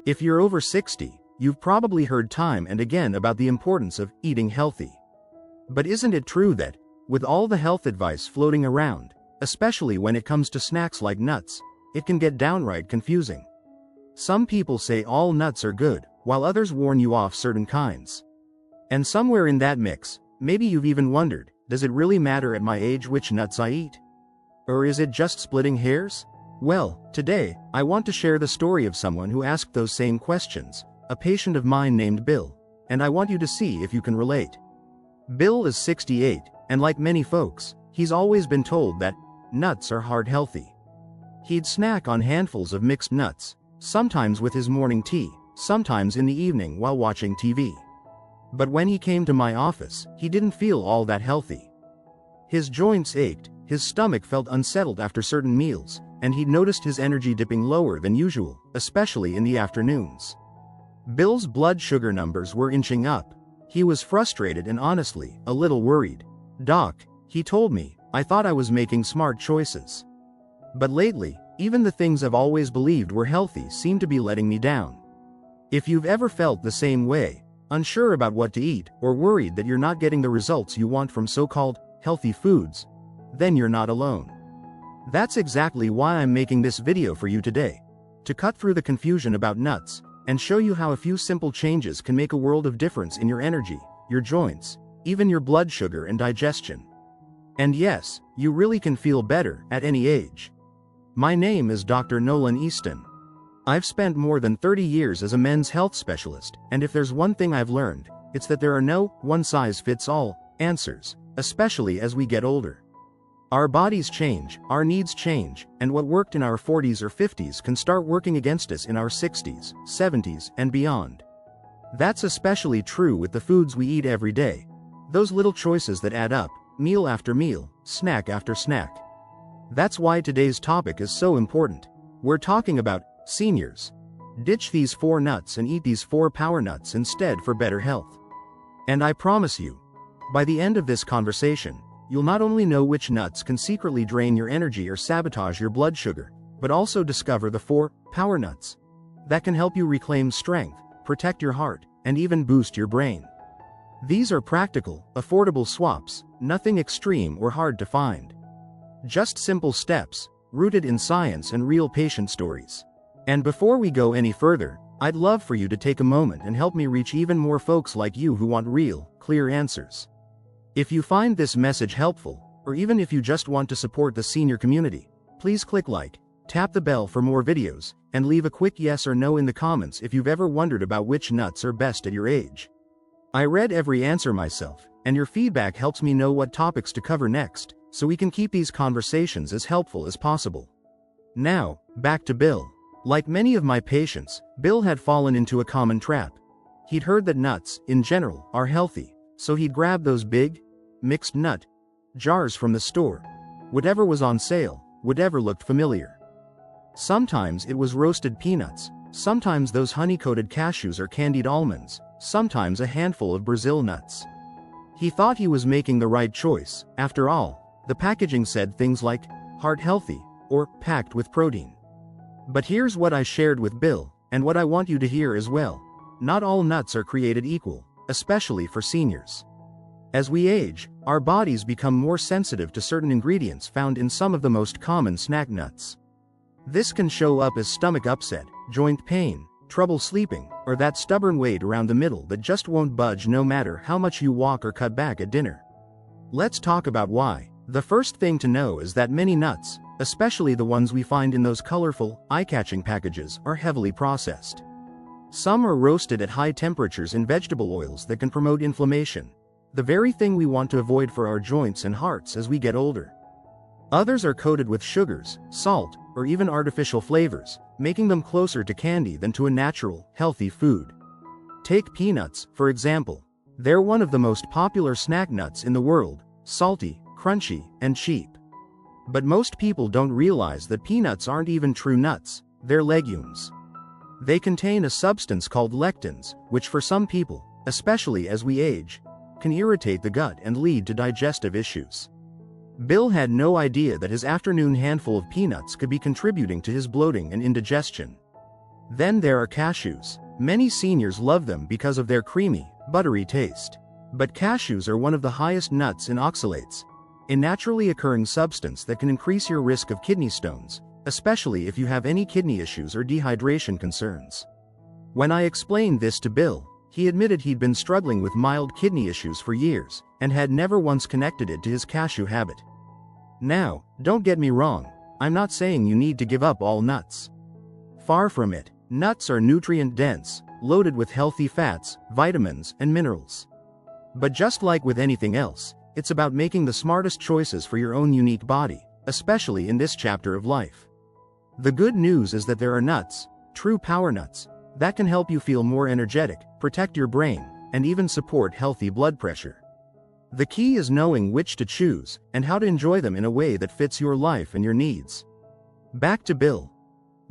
If you're over 60, you've probably heard time and again about the importance of eating healthy. But isn't it true that, with all the health advice floating around, especially when it comes to snacks like nuts, it can get downright confusing? Some people say all nuts are good, while others warn you off certain kinds. And somewhere in that mix, maybe you've even wondered, does it really matter at my age which nuts I eat? Or is it just splitting hairs? Well, today, I want to share the story of someone who asked those same questions, a patient of mine named Bill, and I want you to see if you can relate. Bill is 68, and like many folks, he's always been told that nuts are heart healthy. He'd snack on handfuls of mixed nuts, sometimes with his morning tea, sometimes in the evening while watching TV. But when he came to my office, he didn't feel all that healthy. His joints ached, his stomach felt unsettled after certain meals, and he'd noticed his energy dipping lower than usual, especially in the afternoons. Bill's blood sugar numbers were inching up. He was frustrated and honestly, a little worried. "Doc," he told me, "I thought I was making smart choices. But lately, even the things I've always believed were healthy seem to be letting me down." If you've ever felt the same way, unsure about what to eat, or worried that you're not getting the results you want from so-called healthy foods, then you're not alone. That's exactly why I'm making this video for you today, to cut through the confusion about nuts, and show you how a few simple changes can make a world of difference in your energy, your joints, even your blood sugar and digestion. And yes, you really can feel better at any age. My name is Dr. Nolan Easton. I've spent more than 30 years as a men's health specialist, and if there's one thing I've learned, it's that there are no one-size-fits-all answers, especially as we get older. Our bodies change, our needs change, and what worked in our 40s or 50s can start working against us in our 60s, 70s, and beyond. That's especially true with the foods we eat every day. Those little choices that add up, meal after meal, snack after snack. That's why today's topic is so important. We're talking about seniors. Ditch these 4 nuts and eat these 4 power nuts instead for better health. And I promise you, by the end of this conversation, you'll not only know which nuts can secretly drain your energy or sabotage your blood sugar, but also discover the 4 power nuts that can help you reclaim strength, protect your heart, and even boost your brain. These are practical, affordable swaps, nothing extreme or hard to find. Just simple steps, rooted in science and real patient stories. And before we go any further, I'd love for you to take a moment and help me reach even more folks like you who want real, clear answers. If you find this message helpful, or even if you just want to support the senior community, please click like, tap the bell for more videos, and leave a quick yes or no in the comments if you've ever wondered about which nuts are best at your age. I read every answer myself, and your feedback helps me know what topics to cover next, so we can keep these conversations as helpful as possible. Now, back to Bill. Like many of my patients, Bill had fallen into a common trap. He'd heard that nuts, in general, are healthy, so he'd grab those big, mixed nut jars from the store. Whatever was on sale, whatever looked familiar. Sometimes it was roasted peanuts, sometimes those honey-coated cashews or candied almonds, sometimes a handful of Brazil nuts. He thought he was making the right choice. After all, the packaging said things like, heart healthy, or packed with protein. But here's what I shared with Bill, and what I want you to hear as well. Not all nuts are created equal, especially for seniors. As we age, our bodies become more sensitive to certain ingredients found in some of the most common snack nuts. This can show up as stomach upset, joint pain, trouble sleeping, or that stubborn weight around the middle that just won't budge no matter how much you walk or cut back at dinner. Let's talk about why. The first thing to know is that many nuts, especially the ones we find in those colorful, eye-catching packages, are heavily processed. Some are roasted at high temperatures in vegetable oils that can promote inflammation, the very thing we want to avoid for our joints and hearts as we get older. Others are coated with sugars, salt, or even artificial flavors, making them closer to candy than to a natural, healthy food. Take peanuts, for example. They're one of the most popular snack nuts in the world, salty, crunchy, and cheap. But most people don't realize that peanuts aren't even true nuts, they're legumes. They contain a substance called lectins, which for some people, especially as we age, can irritate the gut and lead to digestive issues. Bill had no idea that his afternoon handful of peanuts could be contributing to his bloating and indigestion. Then there are cashews. Many seniors love them because of their creamy, buttery taste. But cashews are one of the highest nuts in oxalates, a naturally occurring substance that can increase your risk of kidney stones, especially if you have any kidney issues or dehydration concerns. When I explained this to Bill, he admitted he'd been struggling with mild kidney issues for years and had never once connected it to his cashew habit. Now, don't get me wrong, I'm not saying you need to give up all nuts. Far from it. Nuts are nutrient-dense, loaded with healthy fats, vitamins, and minerals. But just like with anything else, it's about making the smartest choices for your own unique body, especially in this chapter of life. The good news is that there are nuts, true power nuts, that can help you feel more energetic, protect your brain, and even support healthy blood pressure. The key is knowing which to choose and how to enjoy them in a way that fits your life and your needs. Back to Bill.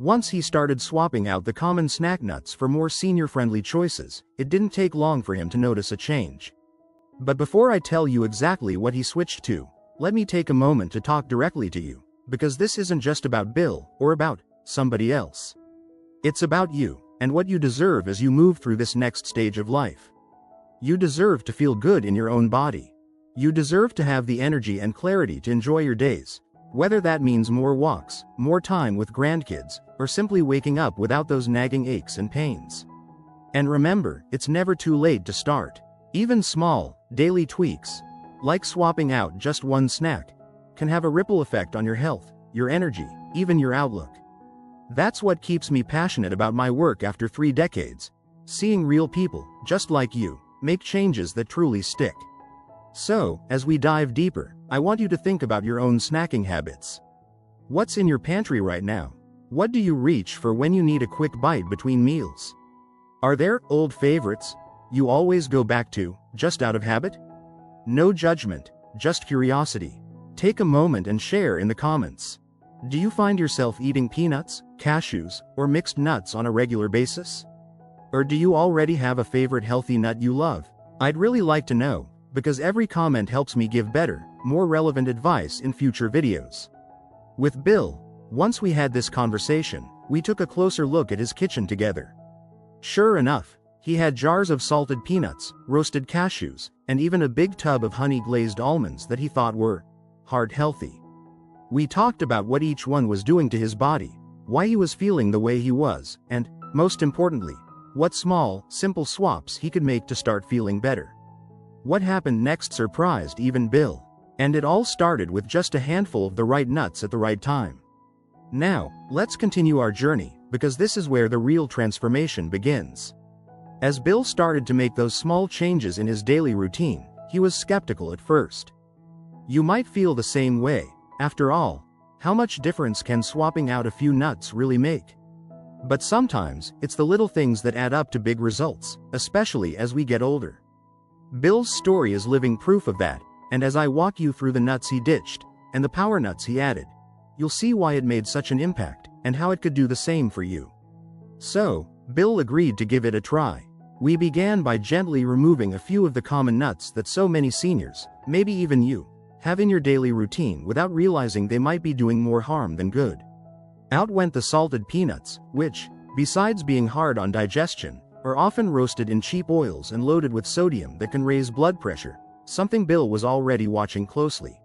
Once he started swapping out the common snack nuts for more senior-friendly choices, it didn't take long for him to notice a change. But before I tell you exactly what he switched to, let me take a moment to talk directly to you, because this isn't just about Bill or about somebody else. It's about you and what you deserve as you move through this next stage of life. You deserve to feel good in your own body. You deserve to have the energy and clarity to enjoy your days, whether that means more walks, more time with grandkids, or simply waking up without those nagging aches and pains. And remember, it's never too late to start. Even small, daily tweaks, like swapping out just one snack, can have a ripple effect on your health, your energy, even your outlook. That's what keeps me passionate about my work after 3 decades, seeing real people, just like you, make changes that truly stick. So, as we dive deeper, I want you to think about your own snacking habits. What's in your pantry right now? What do you reach for when you need a quick bite between meals? Are there old favorites you always go back to, just out of habit? No judgment, just curiosity. Take a moment and share in the comments. Do you find yourself eating peanuts, cashews, or mixed nuts on a regular basis? Or do you already have a favorite healthy nut you love? I'd really like to know, because every comment helps me give better, more relevant advice in future videos. With Bill, once we had this conversation, we took a closer look at his kitchen together. Sure enough, he had jars of salted peanuts, roasted cashews, and even a big tub of honey-glazed almonds that he thought were heart healthy. We talked about what each one was doing to his body, why he was feeling the way he was, and, most importantly, what small, simple swaps he could make to start feeling better. What happened next surprised even Bill, and it all started with just a handful of the right nuts at the right time. Now, let's continue our journey, because this is where the real transformation begins. As Bill started to make those small changes in his daily routine, he was skeptical at first. You might feel the same way. After all, how much difference can swapping out a few nuts really make? But sometimes, it's the little things that add up to big results, especially as we get older. Bill's story is living proof of that, and as I walk you through the nuts he ditched, and the power nuts he added, you'll see why it made such an impact, and how it could do the same for you. So, Bill agreed to give it a try. We began by gently removing a few of the common nuts that so many seniors, maybe even you, have in your daily routine without realizing they might be doing more harm than good. Out went the salted peanuts, which, besides being hard on digestion, are often roasted in cheap oils and loaded with sodium that can raise blood pressure, something Bill was already watching closely.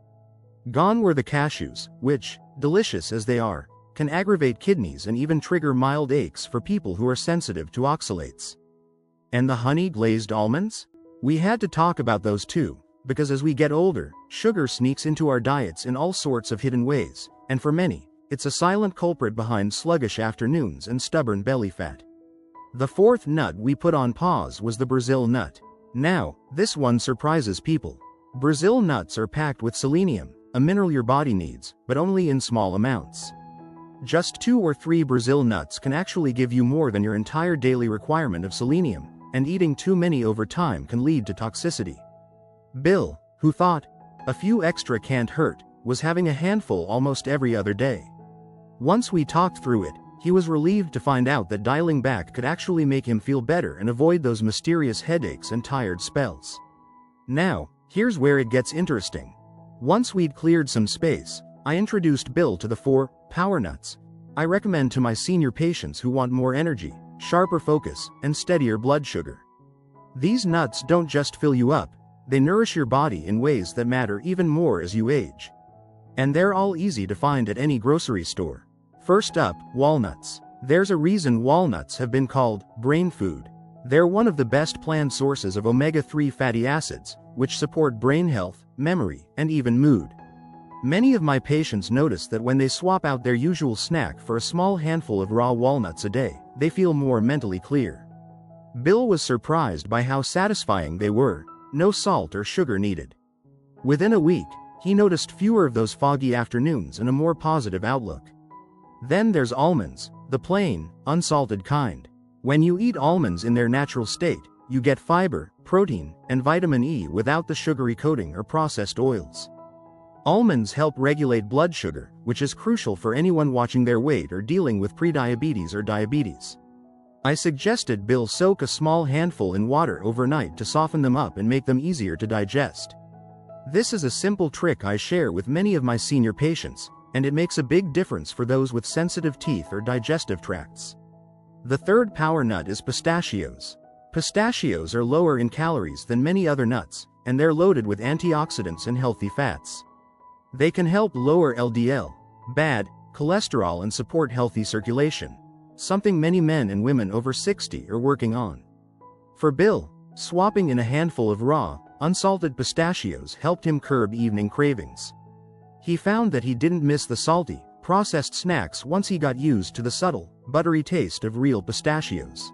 Gone were the cashews, which, delicious as they are, can aggravate kidneys and even trigger mild aches for people who are sensitive to oxalates. And the honey-glazed almonds? We had to talk about those too, because as we get older, sugar sneaks into our diets in all sorts of hidden ways, and for many, it's a silent culprit behind sluggish afternoons and stubborn belly fat. The fourth nut we put on pause was the Brazil nut. Now, this one surprises people. Brazil nuts are packed with selenium, a mineral your body needs, but only in small amounts. Just 2 or 3 Brazil nuts can actually give you more than your entire daily requirement of selenium, and eating too many over time can lead to toxicity. Bill, who thought a few extra can't hurt, was having a handful almost every other day. Once we talked through it, he was relieved to find out that dialing back could actually make him feel better and avoid those mysterious headaches and tired spells. Now, here's where it gets interesting. Once we'd cleared some space, I introduced Bill to the 4 power nuts, I recommend to my senior patients who want more energy, sharper focus, and steadier blood sugar. These nuts don't just fill you up, they nourish your body in ways that matter even more as you age. And they're all easy to find at any grocery store. First up, walnuts. There's a reason walnuts have been called brain food. They're one of the best planned sources of omega-3 fatty acids, which support brain health, memory, and even mood. Many of my patients notice that when they swap out their usual snack for a small handful of raw walnuts a day, they feel more mentally clear. Bill was surprised by how satisfying they were, no salt or sugar needed. Within a week, he noticed fewer of those foggy afternoons and a more positive outlook. Then there's almonds, the plain, unsalted kind. When you eat almonds in their natural state, you get fiber, protein, and vitamin E without the sugary coating or processed oils. Almonds help regulate blood sugar, which is crucial for anyone watching their weight or dealing with prediabetes or diabetes. I suggested Bill soak a small handful in water overnight to soften them up and make them easier to digest. This is a simple trick I share with many of my senior patients, and it makes a big difference for those with sensitive teeth or digestive tracts. The third power nut is pistachios. Pistachios are lower in calories than many other nuts, and they're loaded with antioxidants and healthy fats. They can help lower LDL, bad cholesterol, and support healthy circulation, something many men and women over 60 are working on. For Bill, swapping in a handful of raw, unsalted pistachios helped him curb evening cravings. He found that he didn't miss the salty, processed snacks once he got used to the subtle, buttery taste of real pistachios.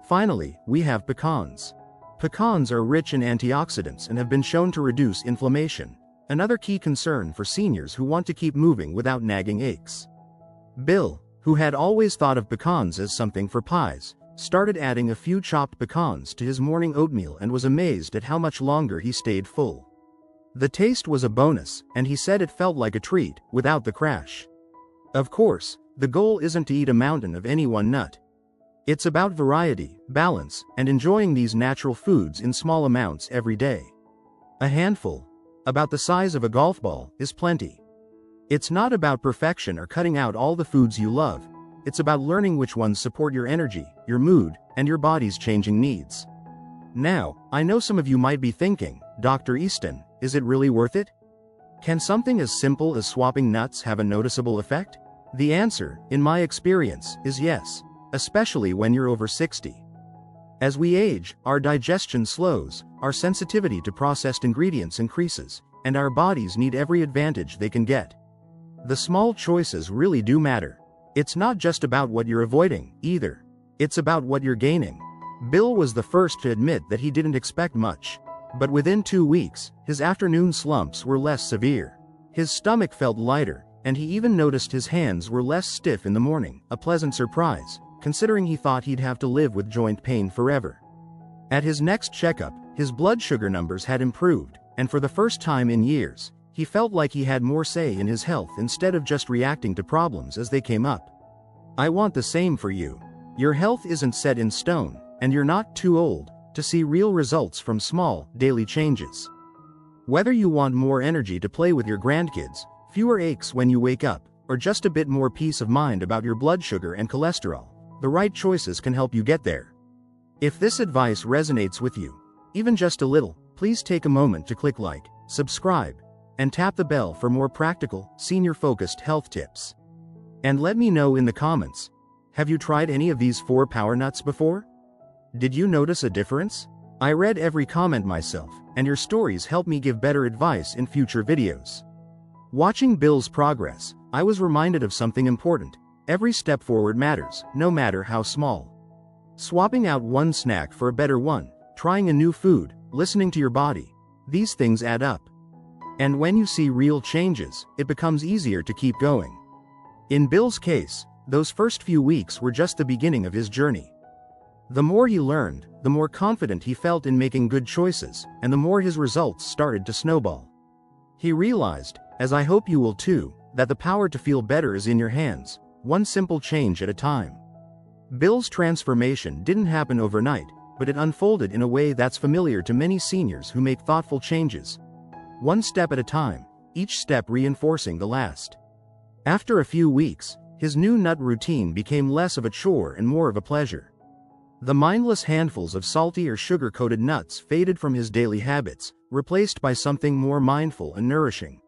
Finally, we have pecans. Pecans are rich in antioxidants and have been shown to reduce inflammation, another key concern for seniors who want to keep moving without nagging aches. Bill, who had always thought of pecans as something for pies, started adding a few chopped pecans to his morning oatmeal and was amazed at how much longer he stayed full. The taste was a bonus, and he said it felt like a treat, without the crash. Of course, the goal isn't to eat a mountain of any one nut. It's about variety, balance, and enjoying these natural foods in small amounts every day. A handful, about the size of a golf ball, is plenty. It's not about perfection or cutting out all the foods you love. It's about learning which ones support your energy, your mood, and your body's changing needs. Now, I know some of you might be thinking, Dr. Easton, is it really worth it? Can something as simple as swapping nuts have a noticeable effect? The answer, in my experience, is yes, especially when you're over 60. As we age, our digestion slows, our sensitivity to processed ingredients increases, and our bodies need every advantage they can get. The small choices really do matter. It's not just about what you're avoiding, either. It's about what you're gaining. Bill was the first to admit that he didn't expect much. But within 2 weeks, his afternoon slumps were less severe. His stomach felt lighter, and he even noticed his hands were less stiff in the morning, a pleasant surprise, considering he thought he'd have to live with joint pain forever. At his next checkup, his blood sugar numbers had improved, and for the first time in years, he felt like he had more say in his health instead of just reacting to problems as they came up. I want the same for you. Your health isn't set in stone, and you're not too old to see real results from small, daily changes. Whether you want more energy to play with your grandkids, fewer aches when you wake up, or just a bit more peace of mind about your blood sugar and cholesterol, the right choices can help you get there. If this advice resonates with you, even just a little, please take a moment to click like, subscribe, and tap the bell for more practical, senior-focused health tips. And let me know in the comments, have you tried any of these 4 power nuts before? Did you notice a difference? I read every comment myself, and your stories help me give better advice in future videos. Watching Bill's progress, I was reminded of something important. Every step forward matters, no matter how small. Swapping out one snack for a better one, trying a new food, listening to your body, these things add up. And when you see real changes, it becomes easier to keep going. In Bill's case, those first few weeks were just the beginning of his journey. The more he learned, the more confident he felt in making good choices, and the more his results started to snowball. He realized, as I hope you will too, that the power to feel better is in your hands, one simple change at a time. Bill's transformation didn't happen overnight, but it unfolded in a way that's familiar to many seniors who make thoughtful changes. One step at a time, each step reinforcing the last. After a few weeks, his new nut routine became less of a chore and more of a pleasure. The mindless handfuls of salty or sugar-coated nuts faded from his daily habits, replaced by something more mindful and nourishing.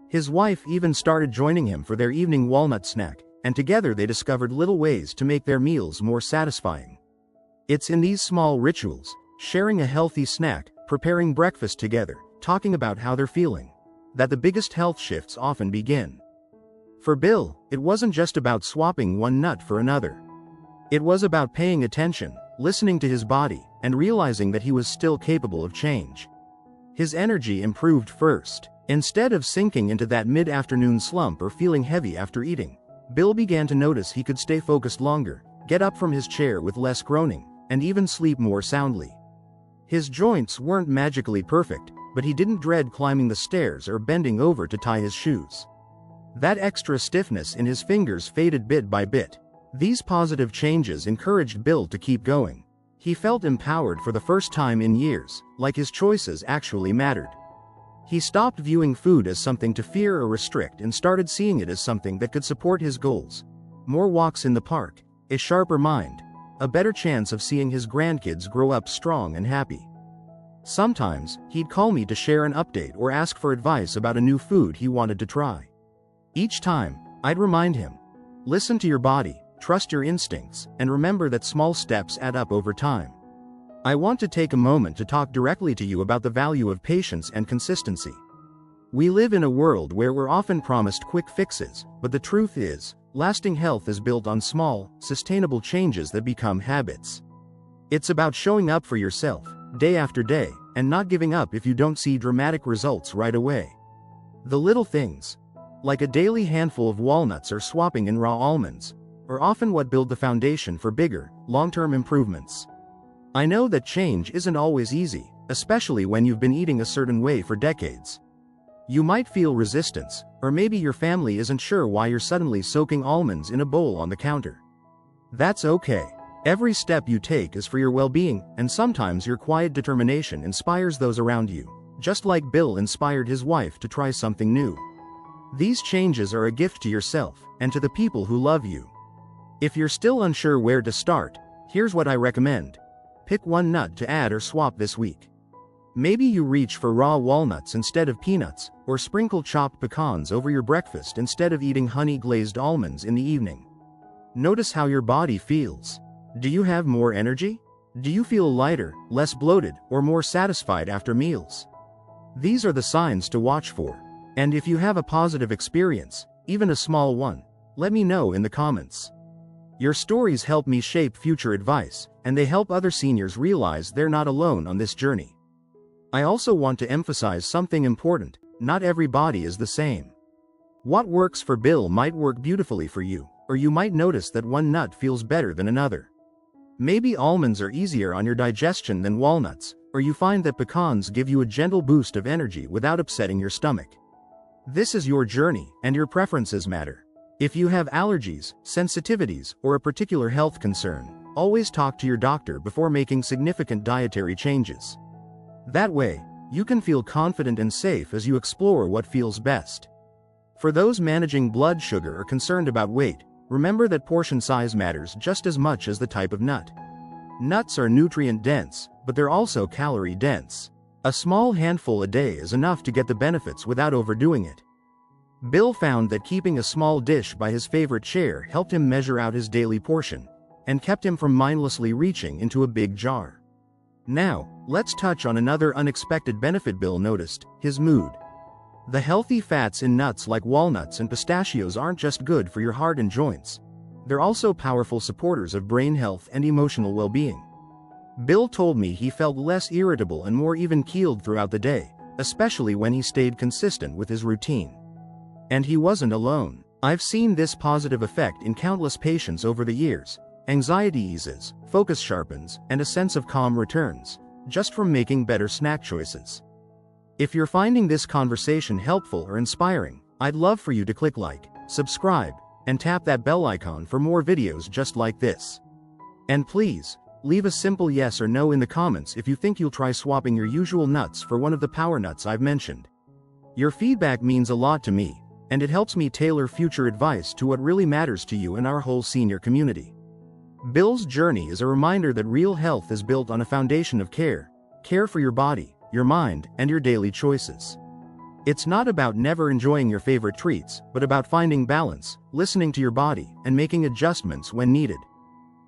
His wife even started joining him for their evening walnut snack, and together they discovered little ways to make their meals more satisfying. It's in these small rituals, sharing a healthy snack, preparing breakfast together, talking about how they're feeling, that the biggest health shifts often begin. For Bill, it wasn't just about swapping one nut for another. It was about paying attention, listening to his body, and realizing that he was still capable of change. His energy improved first. Instead of sinking into that mid-afternoon slump or feeling heavy after eating, Bill began to notice he could stay focused longer, get up from his chair with less groaning, and even sleep more soundly. His joints weren't magically perfect, but he didn't dread climbing the stairs or bending over to tie his shoes. That extra stiffness in his fingers faded bit by bit. These positive changes encouraged Bill to keep going. He felt empowered for the first time in years, like his choices actually mattered. He stopped viewing food as something to fear or restrict and started seeing it as something that could support his goals. More walks in the park, a sharper mind, a better chance of seeing his grandkids grow up strong and happy. Sometimes, he'd call me to share an update or ask for advice about a new food he wanted to try. Each time, I'd remind him, listen to your body, trust your instincts, and remember that small steps add up over time. I want to take a moment to talk directly to you about the value of patience and consistency. We live in a world where we're often promised quick fixes, but the truth is, lasting health is built on small, sustainable changes that become habits. It's about showing up for yourself, day after day, and not giving up if you don't see dramatic results right away. The little things, like a daily handful of walnuts or swapping in raw almonds, are often what build the foundation for bigger, long-term improvements. I know that change isn't always easy, especially when you've been eating a certain way for decades. You might feel resistance, or maybe your family isn't sure why you're suddenly soaking almonds in a bowl on the counter. That's okay. Every step you take is for your well-being, and sometimes your quiet determination inspires those around you, just like Bill inspired his wife to try something new. These changes are a gift to yourself, and to the people who love you. If you're still unsure where to start, here's what I recommend. Pick one nut to add or swap this week. Maybe you reach for raw walnuts instead of peanuts, or sprinkle chopped pecans over your breakfast instead of eating honey-glazed almonds in the evening. Notice how your body feels. Do you have more energy? Do you feel lighter, less bloated, or more satisfied after meals? These are the signs to watch for. And if you have a positive experience, even a small one, let me know in the comments. Your stories help me shape future advice, and they help other seniors realize they're not alone on this journey. I also want to emphasize something important: not every body is the same. What works for Bill might work beautifully for you, or you might notice that one nut feels better than another. Maybe almonds are easier on your digestion than walnuts, or you find that pecans give you a gentle boost of energy without upsetting your stomach. This is your journey, and your preferences matter. If you have allergies, sensitivities, or a particular health concern, always talk to your doctor before making significant dietary changes. That way, you can feel confident and safe as you explore what feels best. For those managing blood sugar or concerned about weight, remember that portion size matters just as much as the type of nut. Nuts are nutrient-dense, but they're also calorie-dense. A small handful a day is enough to get the benefits without overdoing it. Bill found that keeping a small dish by his favorite chair helped him measure out his daily portion, and kept him from mindlessly reaching into a big jar. Now, let's touch on another unexpected benefit Bill noticed: his mood. The healthy fats in nuts like walnuts and pistachios aren't just good for your heart and joints. They're also powerful supporters of brain health and emotional well-being. Bill told me he felt less irritable and more even-keeled throughout the day, especially when he stayed consistent with his routine. And he wasn't alone. I've seen this positive effect in countless patients over the years. Anxiety eases, focus sharpens, and a sense of calm returns, just from making better snack choices. If you're finding this conversation helpful or inspiring, I'd love for you to click like, subscribe, and tap that bell icon for more videos just like this. And please, leave a simple yes or no in the comments if you think you'll try swapping your usual nuts for one of the power nuts I've mentioned. Your feedback means a lot to me, and it helps me tailor future advice to what really matters to you and our whole senior community. Bill's journey is a reminder that real health is built on a foundation of care for your body, your mind, and your daily choices. It's not about never enjoying your favorite treats, but about finding balance, listening to your body, and making adjustments when needed.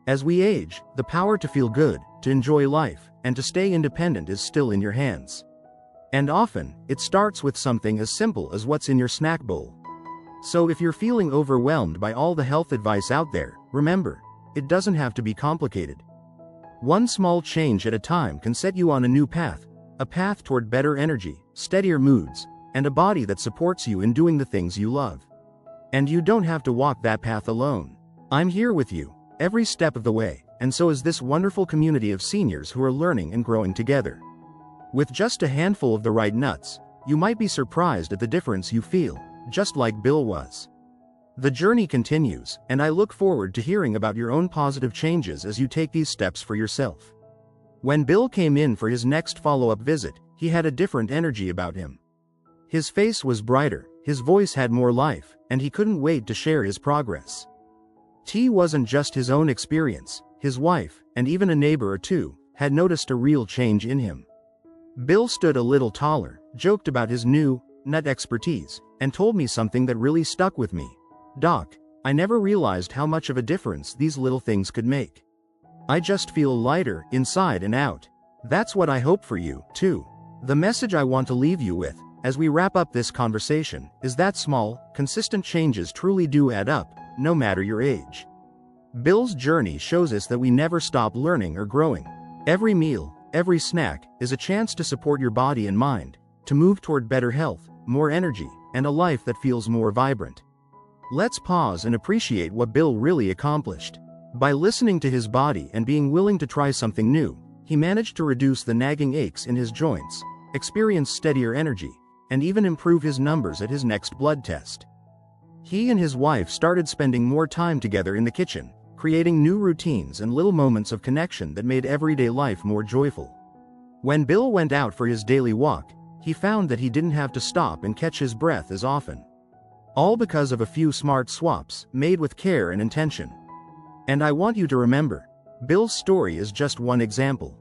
As we age, the power to feel good, to enjoy life, and to stay independent is still in your hands. And often, it starts with something as simple as what's in your snack bowl. So if you're feeling overwhelmed by all the health advice out there, remember, it doesn't have to be complicated. One small change at a time can set you on a new path, a path toward better energy, steadier moods, and a body that supports you in doing the things you love. And you don't have to walk that path alone. I'm here with you, every step of the way, and so is this wonderful community of seniors who are learning and growing together. With just a handful of the right nuts, you might be surprised at the difference you feel, just like Bill was. The journey continues, and I look forward to hearing about your own positive changes as you take these steps for yourself. When Bill came in for his next follow-up visit, he had a different energy about him. His face was brighter, his voice had more life, and he couldn't wait to share his progress. T wasn't just his own experience, his wife, and even a neighbor or two, had noticed a real change in him. Bill stood a little taller, joked about his new nut expertise, and told me something that really stuck with me. "Doc, I never realized how much of a difference these little things could make. I just feel lighter, inside and out." That's what I hope for you, too. The message I want to leave you with, as we wrap up this conversation, is that small, consistent changes truly do add up, no matter your age. Bill's journey shows us that we never stop learning or growing. Every meal, every snack, is a chance to support your body and mind, to move toward better health, more energy, and a life that feels more vibrant. Let's pause and appreciate what Bill really accomplished. By listening to his body and being willing to try something new, he managed to reduce the nagging aches in his joints, experience steadier energy, and even improve his numbers at his next blood test. He and his wife started spending more time together in the kitchen, creating new routines and little moments of connection that made everyday life more joyful. When Bill went out for his daily walk, he found that he didn't have to stop and catch his breath as often. All because of a few smart swaps, made with care and intention. And I want you to remember, Bill's story is just one example.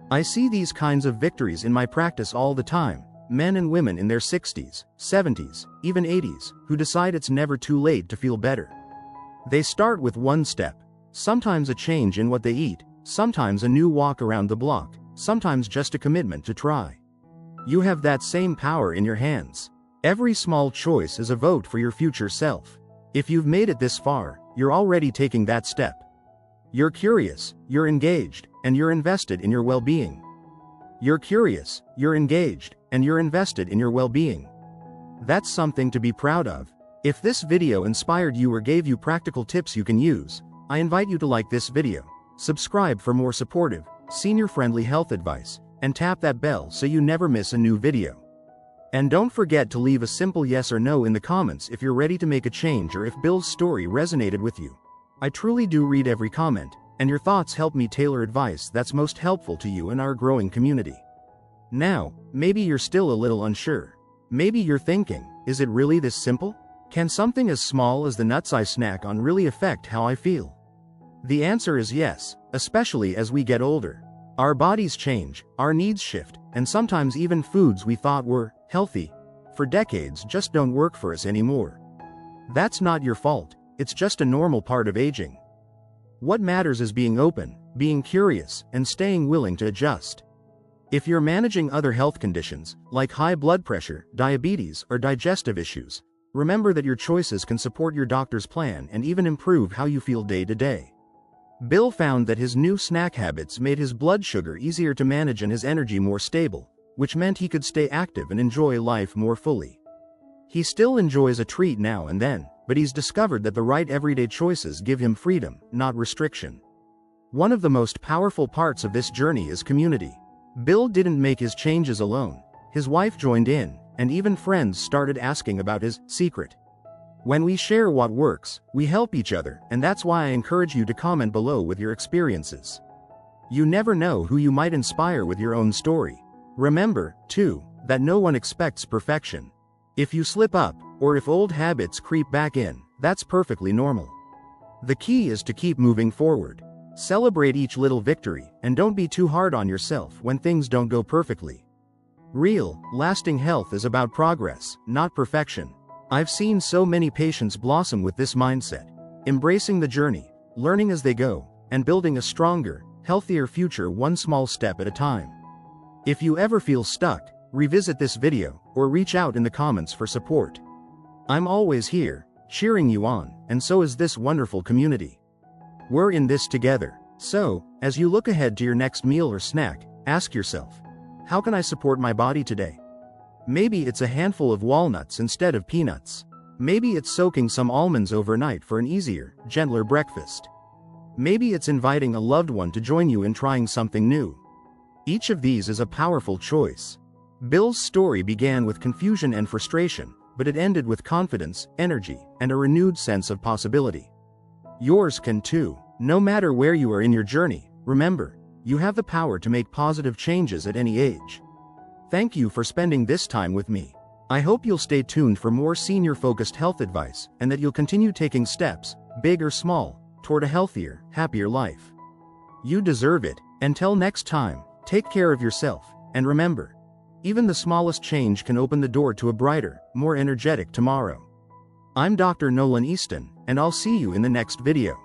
I see these kinds of victories in my practice all the time, men and women in their 60s, 70s, even 80s, who decide it's never too late to feel better. They start with one step, sometimes a change in what they eat, sometimes a new walk around the block, sometimes just a commitment to try. You have that same power in your hands. Every small choice is a vote for your future self. If you've made it this far, you're already taking that step. You're curious, you're engaged, and you're invested in your well-being. You're curious, you're engaged, and you're invested in your well-being. That's something to be proud of. If this video inspired you or gave you practical tips you can use, I invite you to like this video, subscribe for more supportive, senior-friendly health advice, and tap that bell so you never miss a new video. And don't forget to leave a simple yes or no in the comments if you're ready to make a change or if Bill's story resonated with you. I truly do read every comment, and your thoughts help me tailor advice that's most helpful to you and our growing community. Now, maybe you're still a little unsure. Maybe you're thinking, is it really this simple? Can something as small as the nuts I snack on really affect how I feel? The answer is yes, especially as we get older. Our bodies change, our needs shift, and sometimes even foods we thought were healthy for decades just don't work for us anymore. That's not your fault, it's just a normal part of aging. What matters is being open, being curious, and staying willing to adjust. If you're managing other health conditions, like high blood pressure, diabetes, or digestive issues, remember that your choices can support your doctor's plan and even improve how you feel day to day. Bill found that his new snack habits made his blood sugar easier to manage and his energy more stable, which meant he could stay active and enjoy life more fully. He still enjoys a treat now and then, but he's discovered that the right everyday choices give him freedom, not restriction. One of the most powerful parts of this journey is community. Bill didn't make his changes alone. His wife joined in, and even friends started asking about his secret. When we share what works, we help each other, and that's why I encourage you to comment below with your experiences. You never know who you might inspire with your own story. Remember, too, that no one expects perfection. If you slip up, or if old habits creep back in, that's perfectly normal. The key is to keep moving forward. Celebrate each little victory, and don't be too hard on yourself when things don't go perfectly. Real, lasting health is about progress, not perfection. I've seen so many patients blossom with this mindset, embracing the journey, learning as they go, and building a stronger, healthier future one small step at a time. If you ever feel stuck, revisit this video, or reach out in the comments for support. I'm always here, cheering you on, and so is this wonderful community. We're in this together. So, as you look ahead to your next meal or snack, ask yourself, how can I support my body today? Maybe it's a handful of walnuts instead of peanuts. Maybe it's soaking some almonds overnight for an easier, gentler breakfast. Maybe it's inviting a loved one to join you in trying something new. Each of these is a powerful choice. Bill's story began with confusion and frustration, but it ended with confidence, energy, and a renewed sense of possibility. Yours can too. No matter where you are in your journey, remember, you have the power to make positive changes at any age. Thank you for spending this time with me. I hope you'll stay tuned for more senior-focused health advice and that you'll continue taking steps, big or small, toward a healthier, happier life. You deserve it. Until next time, take care of yourself, and remember, even the smallest change can open the door to a brighter, more energetic tomorrow. I'm Dr. Nolan Easton, and I'll see you in the next video.